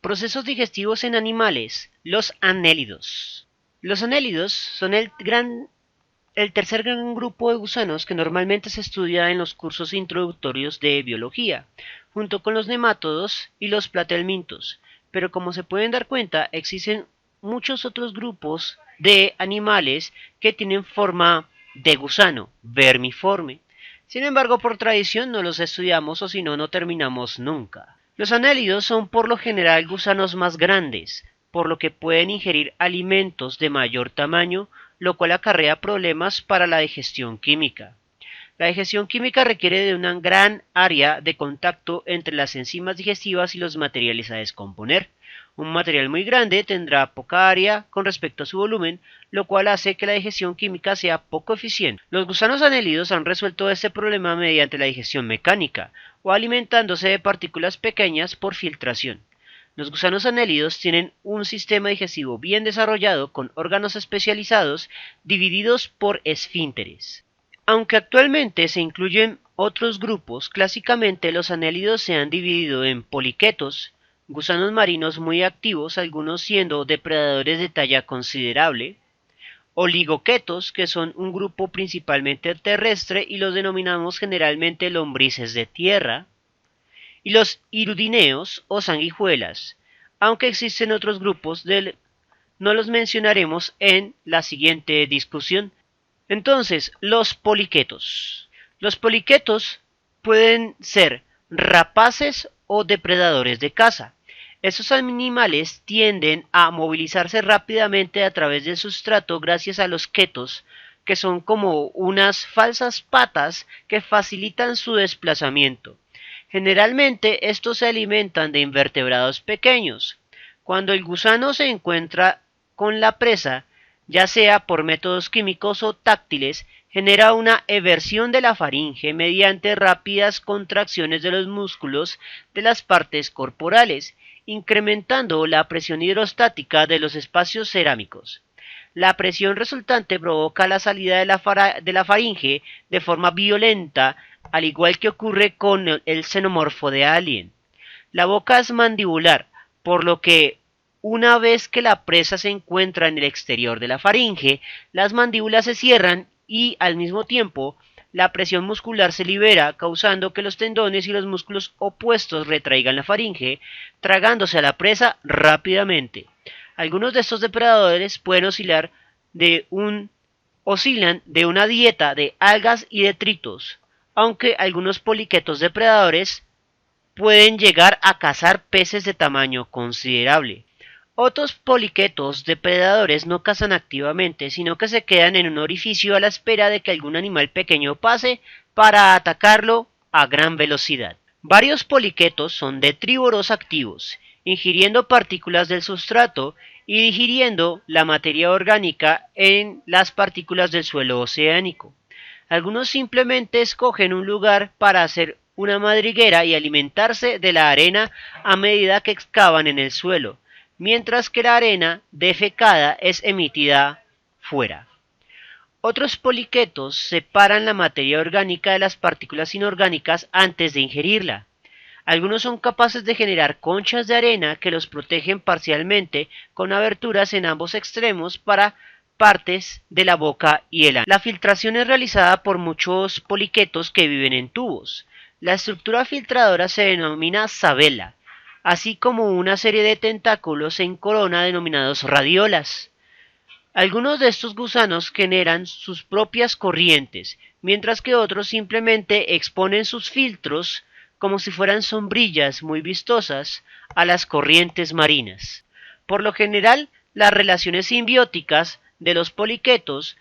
Procesos digestivos en animales. Los anélidos. Los anélidos son el tercer gran grupo de gusanos que normalmente se estudia en los cursos introductorios de biología, junto con los nemátodos y los platelmintos. Pero como se pueden dar cuenta, existen muchos otros grupos de animales que tienen forma de gusano, vermiforme. Sin embargo, por tradición no los estudiamos o si no, no terminamos nunca. Los anélidos son por lo general gusanos más grandes, por lo que pueden ingerir alimentos de mayor tamaño, lo cual acarrea problemas para la digestión química. La digestión química requiere de una gran área de contacto entre las enzimas digestivas y los materiales a descomponer. Un material muy grande tendrá poca área con respecto a su volumen, lo cual hace que la digestión química sea poco eficiente. Los gusanos anélidos han resuelto este problema mediante la digestión mecánica o alimentándose de partículas pequeñas por filtración. Los gusanos anélidos tienen un sistema digestivo bien desarrollado con órganos especializados divididos por esfínteres. Aunque actualmente se incluyen otros grupos, clásicamente los anélidos se han dividido en poliquetos, gusanos marinos muy activos, algunos siendo depredadores de talla considerable, oligoquetos, que son un grupo principalmente terrestre y los denominamos generalmente lombrices de tierra, y los hirudineos o sanguijuelas, aunque existen otros grupos, no los mencionaremos en la siguiente discusión. Entonces, los poliquetos. Los poliquetos pueden ser rapaces o depredadores de caza. Estos animales tienden a movilizarse rápidamente a través del sustrato gracias a los quetos, que son como unas falsas patas que facilitan su desplazamiento. Generalmente estos se alimentan de invertebrados pequeños. Cuando el gusano se encuentra con la presa, ya sea por métodos químicos o táctiles, genera una eversión de la faringe mediante rápidas contracciones de los músculos de las partes corporales, incrementando la presión hidrostática de los espacios cerámicos. La presión resultante provoca la salida de la faringe de forma violenta, al igual que ocurre con el xenomorfo de Alien. La boca es mandibular, por lo que una vez que la presa se encuentra en el exterior de la faringe, las mandíbulas se cierran y al mismo tiempo la presión muscular se libera, causando que los tendones y los músculos opuestos retraigan la faringe, tragándose a la presa rápidamente. Algunos de estos depredadores pueden oscilan de una dieta de algas y detritos, aunque algunos poliquetos depredadores pueden llegar a cazar peces de tamaño considerable. Otros poliquetos depredadores no cazan activamente, sino que se quedan en un orificio a la espera de que algún animal pequeño pase para atacarlo a gran velocidad. Varios poliquetos son detrívoros activos, ingiriendo partículas del sustrato y digiriendo la materia orgánica en las partículas del suelo oceánico. Algunos simplemente escogen un lugar para hacer una madriguera y alimentarse de la arena a medida que excavan en el suelo, mientras que la arena defecada es emitida fuera. Otros poliquetos separan la materia orgánica de las partículas inorgánicas antes de ingerirla. Algunos son capaces de generar conchas de arena que los protegen parcialmente con aberturas en ambos extremos para partes de la boca y el ano. La filtración es realizada por muchos poliquetos que viven en tubos. La estructura filtradora se denomina sabela, así como una serie de tentáculos en corona denominados radiolas. Algunos de estos gusanos generan sus propias corrientes, mientras que otros simplemente exponen sus filtros como si fueran sombrillas muy vistosas a las corrientes marinas. Por lo general, las relaciones simbióticas de los poliquetos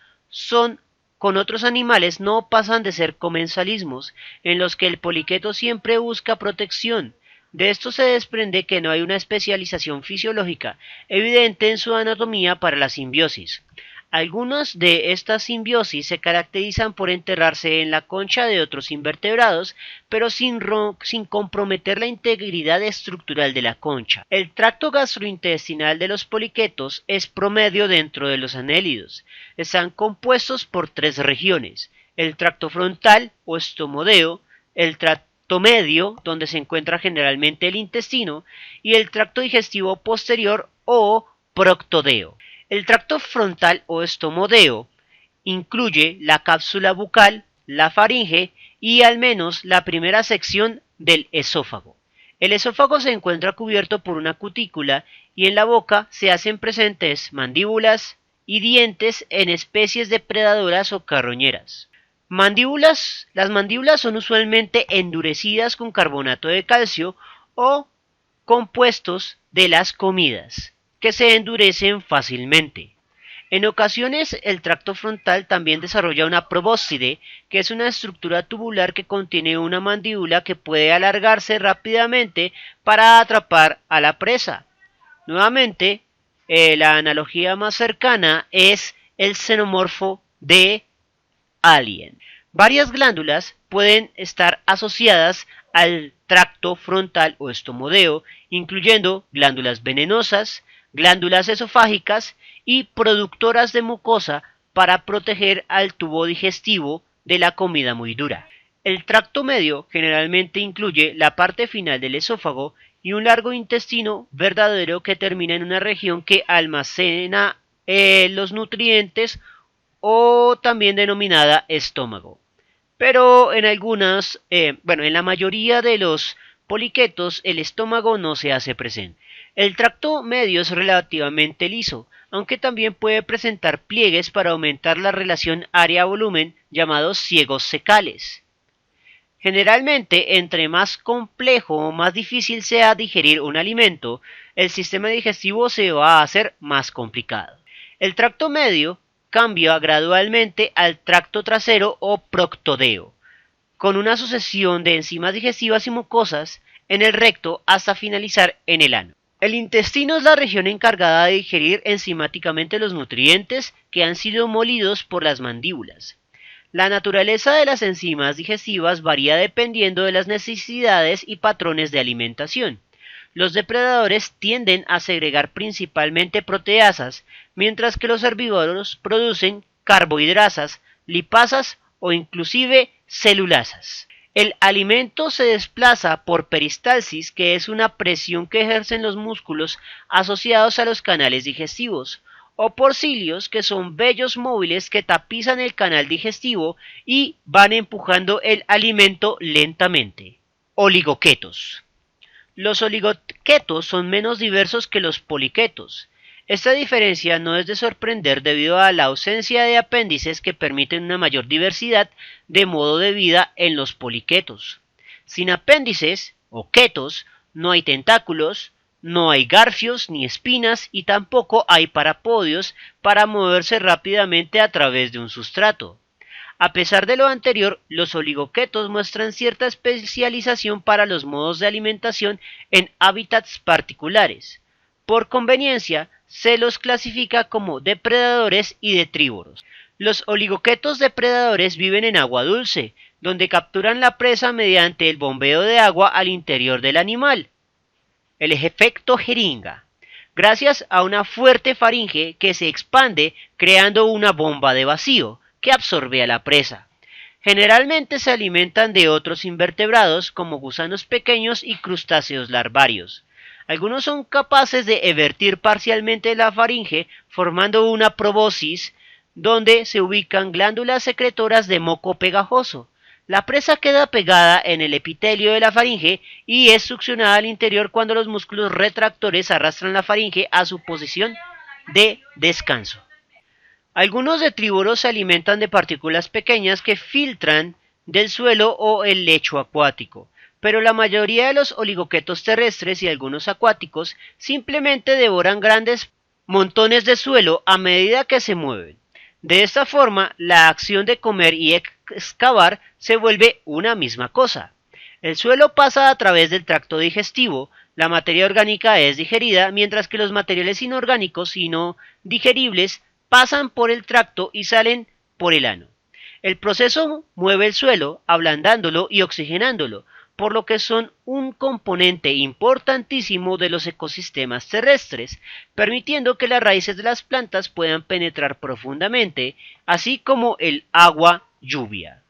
con otros animales no pasan de ser comensalismos, en los que el poliqueto siempre busca protección. De esto se desprende que no hay una especialización fisiológica evidente en su anatomía para la simbiosis. Algunas de estas simbiosis se caracterizan por enterrarse en la concha de otros invertebrados, pero sin comprometer la integridad estructural de la concha. El tracto gastrointestinal de los poliquetos es promedio dentro de los anélidos. Están compuestos por tres regiones: el tracto frontal o estomodeo, el tracto tracto medio, donde se encuentra generalmente el intestino, y el tracto digestivo posterior o proctodeo. El tracto frontal o estomodeo incluye la cápsula bucal, la faringe y al menos la primera sección del esófago. El esófago se encuentra cubierto por una cutícula y en la boca se hacen presentes mandíbulas y dientes en especies depredadoras o carroñeras. Las mandíbulas son usualmente endurecidas con carbonato de calcio o compuestos de las comidas, que se endurecen fácilmente. En ocasiones, el tracto frontal también desarrolla una probóscide, que es una estructura tubular que contiene una mandíbula que puede alargarse rápidamente para atrapar a la presa. Nuevamente, la analogía más cercana es el xenomorfo de Alien. Varias glándulas pueden estar asociadas al tracto frontal o estomodeo, incluyendo glándulas venenosas, glándulas esofágicas y productoras de mucosa para proteger al tubo digestivo de la comida muy dura. El tracto medio generalmente incluye la parte final del esófago y un largo intestino verdadero que termina en una región que almacena los nutrientes o también denominada estómago. Pero en en la mayoría de los poliquetos el estómago no se hace presente. El tracto medio es relativamente liso, aunque también puede presentar pliegues para aumentar la relación área-volumen llamados ciegos cecales. Generalmente, entre más complejo o más difícil sea digerir un alimento, el sistema digestivo se va a hacer más complicado. El tracto medio cambia gradualmente al tracto trasero o proctodeo, con una sucesión de enzimas digestivas y mucosas en el recto hasta finalizar en el ano. El intestino es la región encargada de digerir enzimáticamente los nutrientes que han sido molidos por las mandíbulas. La naturaleza de las enzimas digestivas varía dependiendo de las necesidades y patrones de alimentación. Los depredadores tienden a segregar principalmente proteasas, mientras que los herbívoros producen carbohidrasas, lipasas o inclusive celulasas. El alimento se desplaza por peristalsis, que es una presión que ejercen los músculos asociados a los canales digestivos, o por cilios, que son vellos móviles que tapizan el canal digestivo y van empujando el alimento lentamente. Oligoquetos. Los oligoquetos son menos diversos que los poliquetos. Esta diferencia no es de sorprender debido a la ausencia de apéndices que permiten una mayor diversidad de modo de vida en los poliquetos. Sin apéndices, o quetos, no hay tentáculos, no hay garfios ni espinas y tampoco hay parapodios para moverse rápidamente a través de un sustrato. A pesar de lo anterior, los oligoquetos muestran cierta especialización para los modos de alimentación en hábitats particulares. Por conveniencia, se los clasifica como depredadores y detrívoros. Los oligoquetos depredadores viven en agua dulce, donde capturan la presa mediante el bombeo de agua al interior del animal. El efecto jeringa. Gracias a una fuerte faringe que se expande creando una bomba de vacío que absorbe a la presa. Generalmente se alimentan de otros invertebrados como gusanos pequeños y crustáceos larvarios. Algunos son capaces de evertir parcialmente la faringe formando una probóscis donde se ubican glándulas secretoras de moco pegajoso. La presa queda pegada en el epitelio de la faringe y es succionada al interior cuando los músculos retractores arrastran la faringe a su posición de descanso. Algunos detrívoros se alimentan de partículas pequeñas que filtran del suelo o el lecho acuático, pero la mayoría de los oligoquetos terrestres y algunos acuáticos simplemente devoran grandes montones de suelo a medida que se mueven. De esta forma, la acción de comer y excavar se vuelve una misma cosa. El suelo pasa a través del tracto digestivo, la materia orgánica es digerida, mientras que los materiales inorgánicos y no digeribles pasan por el tracto y salen por el ano. El proceso mueve el suelo, ablandándolo y oxigenándolo, por lo que son un componente importantísimo de los ecosistemas terrestres, permitiendo que las raíces de las plantas puedan penetrar profundamente, así como el agua lluvia.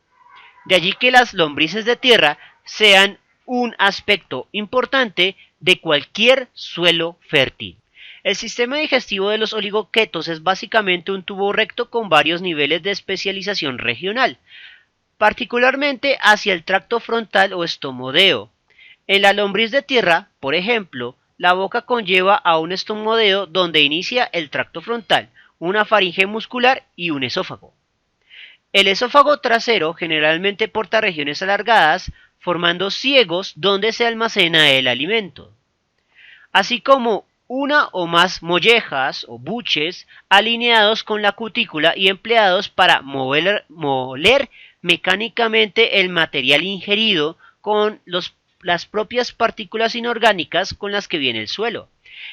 De allí que las lombrices de tierra sean un aspecto importante de cualquier suelo fértil. El sistema digestivo de los oligoquetos es básicamente un tubo recto con varios niveles de especialización regional, particularmente hacia el tracto frontal o estomodeo. En la lombriz de tierra, por ejemplo, la boca conlleva a un estomodeo donde inicia el tracto frontal, una faringe muscular y un esófago. El esófago trasero generalmente porta regiones alargadas, formando ciegos donde se almacena el alimento, así como una o más mollejas o buches alineados con la cutícula y empleados para moler mecánicamente el material ingerido con las propias partículas inorgánicas con las que viene el suelo.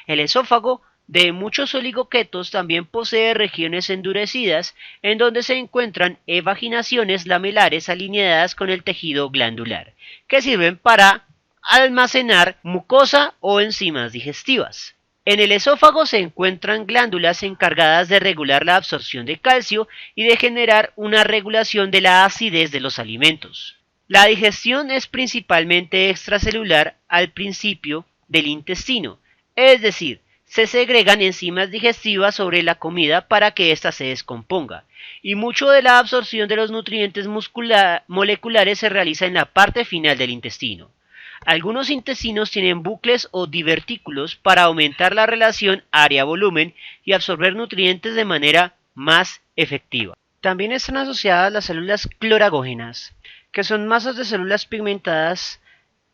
El esófago de muchos oligoquetos también posee regiones endurecidas en donde se encuentran evaginaciones lamelares alineadas con el tejido glandular, que sirven para almacenar mucosa o enzimas digestivas. En el esófago se encuentran glándulas encargadas de regular la absorción de calcio y de generar una regulación de la acidez de los alimentos. La digestión es principalmente extracelular al principio del intestino, es decir, se segregan enzimas digestivas sobre la comida para que ésta se descomponga, y mucho de la absorción de los nutrientes moleculares se realiza en la parte final del intestino. Algunos intestinos tienen bucles o divertículos para aumentar la relación área-volumen y absorber nutrientes de manera más efectiva. También están asociadas las células cloragógenas, que son masas de células pigmentadas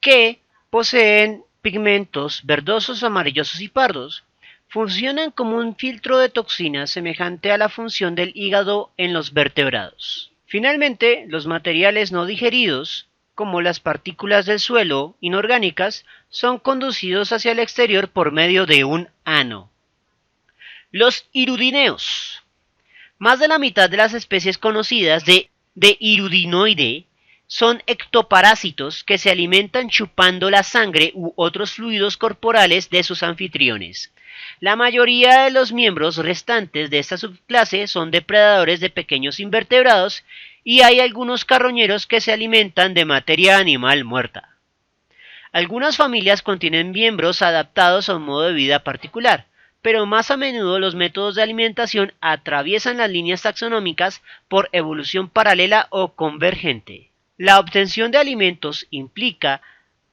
que poseen pigmentos verdosos, amarillosos y pardos. Funcionan como un filtro de toxinas semejante a la función del hígado en los vertebrados. Finalmente, los materiales no digeridos, como las partículas del suelo inorgánicas, son conducidos hacia el exterior por medio de un ano. Los hirudineos. Más de la mitad de las especies conocidas de Hirudinoideae son ectoparásitos que se alimentan chupando la sangre u otros fluidos corporales de sus anfitriones. La mayoría de los miembros restantes de esta subclase son depredadores de pequeños invertebrados y hay algunos carroñeros que se alimentan de materia animal muerta. Algunas familias contienen miembros adaptados a un modo de vida particular, pero más a menudo los métodos de alimentación atraviesan las líneas taxonómicas por evolución paralela o convergente. La obtención de alimentos implica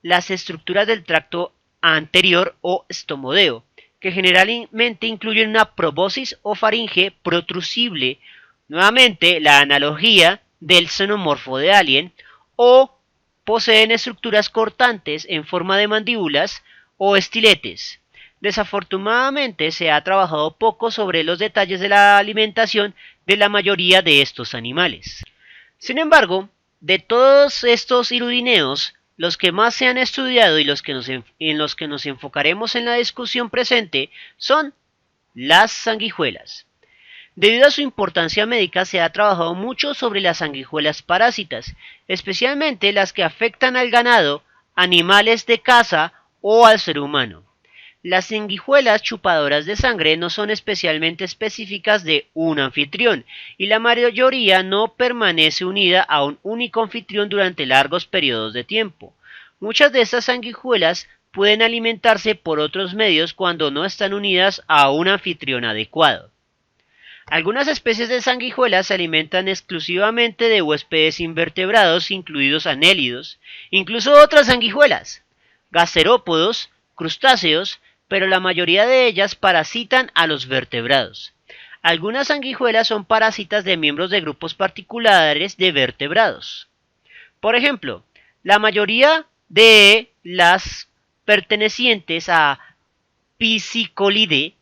las estructuras del tracto anterior o estomodeo, que generalmente incluyen una proboscis o faringe protrusible, nuevamente la analogía del xenomorfo de Alien, o poseen estructuras cortantes en forma de mandíbulas o estiletes. Desafortunadamente se ha trabajado poco sobre los detalles de la alimentación de la mayoría de estos animales. Sin embargo, de todos estos hirudineos, los que más se han estudiado y en los que nos enfocaremos en la discusión presente son las sanguijuelas. Debido a su importancia médica se ha trabajado mucho sobre las sanguijuelas parásitas, especialmente las que afectan al ganado, animales de caza o al ser humano. Las sanguijuelas chupadoras de sangre no son especialmente específicas de un anfitrión y la mayoría no permanece unida a un único anfitrión durante largos periodos de tiempo. Muchas de estas sanguijuelas pueden alimentarse por otros medios cuando no están unidas a un anfitrión adecuado. Algunas especies de sanguijuelas se alimentan exclusivamente de huéspedes invertebrados, incluidos anélidos, incluso otras sanguijuelas, gasterópodos, crustáceos, pero la mayoría de ellas parasitan a los vertebrados. Algunas sanguijuelas son parásitas de miembros de grupos particulares de vertebrados. Por ejemplo, la mayoría de las pertenecientes a Piscicolidae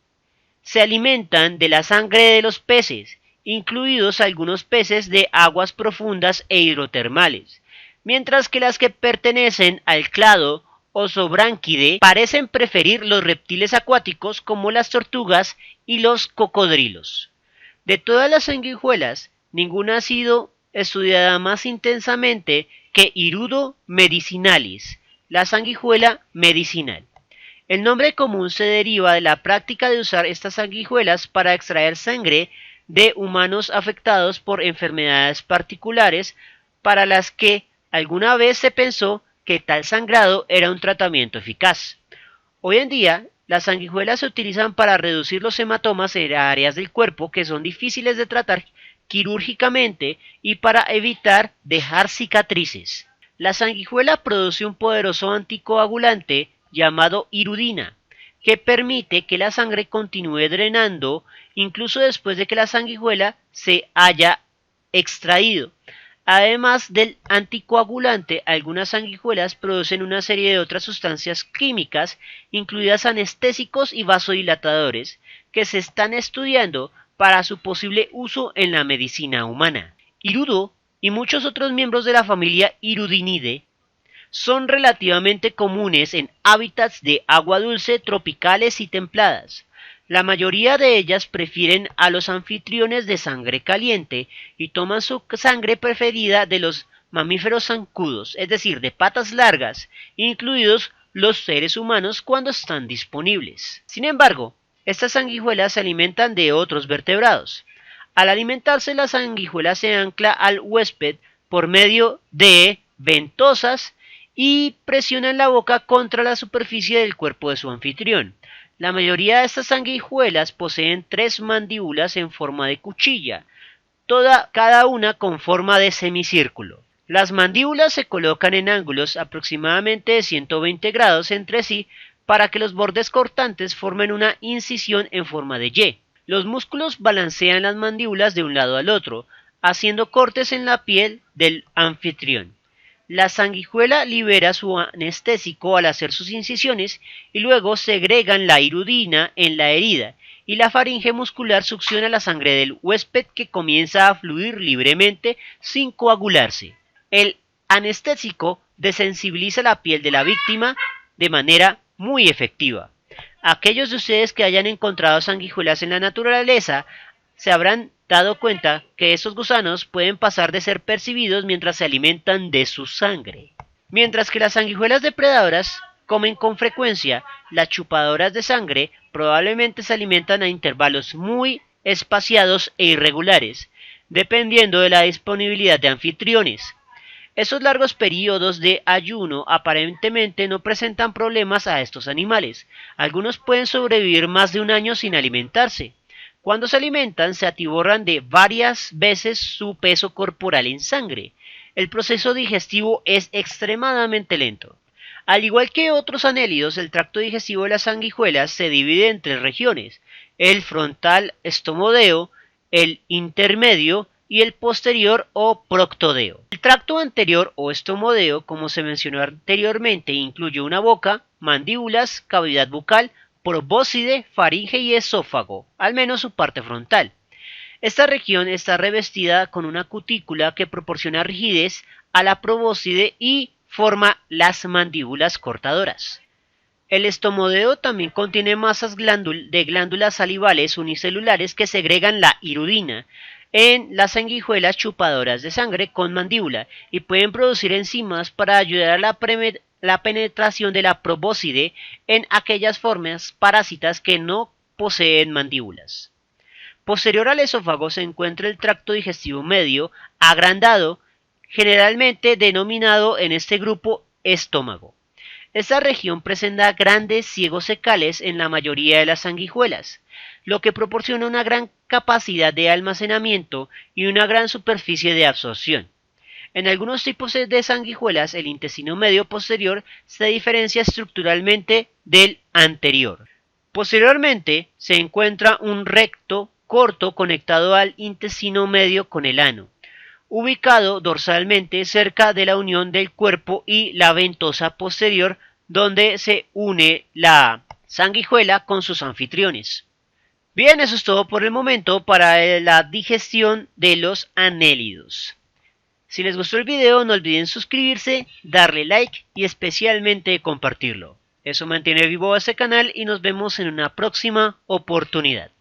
se alimentan de la sangre de los peces, incluidos algunos peces de aguas profundas e hidrotermales, mientras que las que pertenecen al clado Osobranchidae parecen preferir los reptiles acuáticos como las tortugas y los cocodrilos. De todas las sanguijuelas, ninguna ha sido estudiada más intensamente que Hirudo medicinalis, la sanguijuela medicinal. El nombre común se deriva de la práctica de usar estas sanguijuelas para extraer sangre de humanos afectados por enfermedades particulares para las que alguna vez se pensó que tal sangrado era un tratamiento eficaz. Hoy en día, las sanguijuelas se utilizan para reducir los hematomas en áreas del cuerpo que son difíciles de tratar quirúrgicamente y para evitar dejar cicatrices. La sanguijuela produce un poderoso anticoagulante llamado hirudina, que permite que la sangre continúe drenando incluso después de que la sanguijuela se haya extraído. Además del anticoagulante, algunas sanguijuelas producen una serie de otras sustancias químicas, incluidas anestésicos y vasodilatadores, que se están estudiando para su posible uso en la medicina humana. Hirudo y muchos otros miembros de la familia Hirudinidae son relativamente comunes en hábitats de agua dulce tropicales y templadas. La mayoría de ellas prefieren a los anfitriones de sangre caliente y toman su sangre preferida de los mamíferos zancudos, es decir, de patas largas, incluidos los seres humanos cuando están disponibles. Sin embargo, estas sanguijuelas se alimentan de otros vertebrados. Al alimentarse, la sanguijuela se ancla al huésped por medio de ventosas y presiona la boca contra la superficie del cuerpo de su anfitrión. La mayoría de estas sanguijuelas poseen 3 mandíbulas en forma de cuchilla, cada una con forma de semicírculo. Las mandíbulas se colocan en ángulos aproximadamente de 120 grados entre sí para que los bordes cortantes formen una incisión en forma de Y. Los músculos balancean las mandíbulas de un lado al otro, haciendo cortes en la piel del anfitrión. La sanguijuela libera su anestésico al hacer sus incisiones y luego segregan la hirudina en la herida y la faringe muscular succiona la sangre del huésped que comienza a fluir libremente sin coagularse. El anestésico desensibiliza la piel de la víctima de manera muy efectiva. Aquellos de ustedes que hayan encontrado sanguijuelas en la naturaleza se habrán dado cuenta que esos gusanos pueden pasar de ser percibidos mientras se alimentan de su sangre. Mientras que las sanguijuelas depredadoras comen con frecuencia, las chupadoras de sangre probablemente se alimentan a intervalos muy espaciados e irregulares, dependiendo de la disponibilidad de anfitriones. Esos largos periodos de ayuno aparentemente no presentan problemas a estos animales. Algunos pueden sobrevivir más de un año sin alimentarse. Cuando se alimentan, se atiborran de varias veces su peso corporal en sangre. El proceso digestivo es extremadamente lento. Al igual que otros anélidos, el tracto digestivo de las sanguijuelas se divide en 3 regiones: el frontal estomodeo, el intermedio y el posterior o proctodeo. El tracto anterior o estomodeo, como se mencionó anteriormente, incluye una boca, mandíbulas, cavidad bucal, probóscide, faringe y esófago, al menos su parte frontal. Esta región está revestida con una cutícula que proporciona rigidez a la probóscide y forma las mandíbulas cortadoras. El estomodeo también contiene masas de glándulas salivales unicelulares que segregan la hirudina en las sanguijuelas chupadoras de sangre con mandíbula y pueden producir enzimas para ayudar a la penetración de la probóscide en aquellas formas parásitas que no poseen mandíbulas. Posterior al esófago se encuentra el tracto digestivo medio, agrandado, generalmente denominado en este grupo estómago. Esta región presenta grandes ciegos cecales en la mayoría de las sanguijuelas, lo que proporciona una gran capacidad de almacenamiento y una gran superficie de absorción. En algunos tipos de sanguijuelas, el intestino medio posterior se diferencia estructuralmente del anterior. Posteriormente, se encuentra un recto corto conectado al intestino medio con el ano, ubicado dorsalmente cerca de la unión del cuerpo y la ventosa posterior, donde se une la sanguijuela con sus anfitriones. Bien, eso es todo por el momento para la digestión de los anélidos. Si les gustó el video, no olviden suscribirse, darle like y especialmente compartirlo. Eso mantiene vivo a este canal y nos vemos en una próxima oportunidad.